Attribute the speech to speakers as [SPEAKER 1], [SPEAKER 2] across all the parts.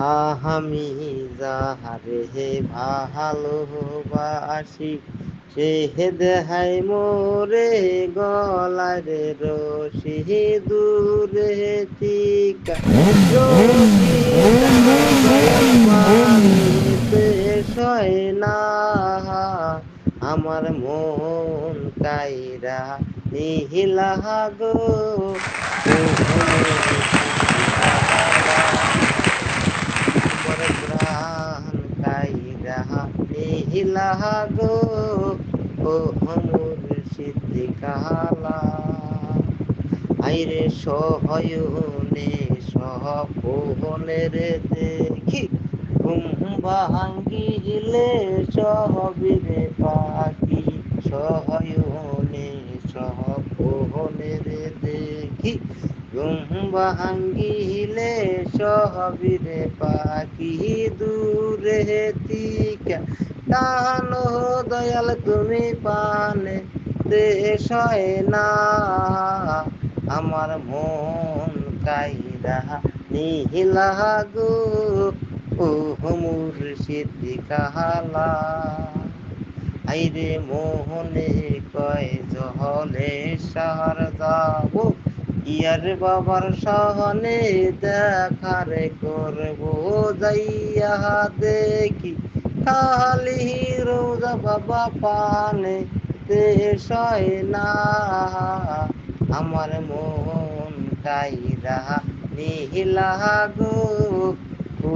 [SPEAKER 1] আমি যাহারে ভালোবাসি, সে দেহাই মোরে গলার রশি, দূরে টিকা রশি দয়াল মানিতে সয় না, আমার মন কাইরা নিহিলা গো, ও মুর্শিদ কাহালা, আমার প্রাণ কাইরা নিহিলা গো, ও মুর্শিদ কাহালা। আইরে সহয়নে সপনের দেখি, ঘুম ভাঙ্গিলে সহবিরে পাখি, সহয়নে সপনের দেখি, ঘুম ভাঙ্গিলে সহবিরে পাখি, দূরে টিকা টানো দয়াল তুমি পানে দেশয় না, আমার মন কাইরা নিহিলা গো, ও মুর্শিদ কাহালা। আইরে মোহনে কয় জহলে সার যাব, ইয়ার বাবার সহনে দেখারে করবো যাইয়া দেখি, খালি রোজা বাবা পানে দেশয় না, আমার মন কাইরা নিহিলা গো, ও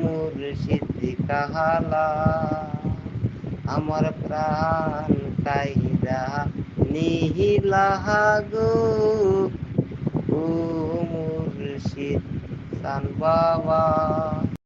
[SPEAKER 1] মুর্শিদ কাহালা। আমার প্রাণ কাইরা নিহিলা গো, ও মুর্শিদ সান বাবা।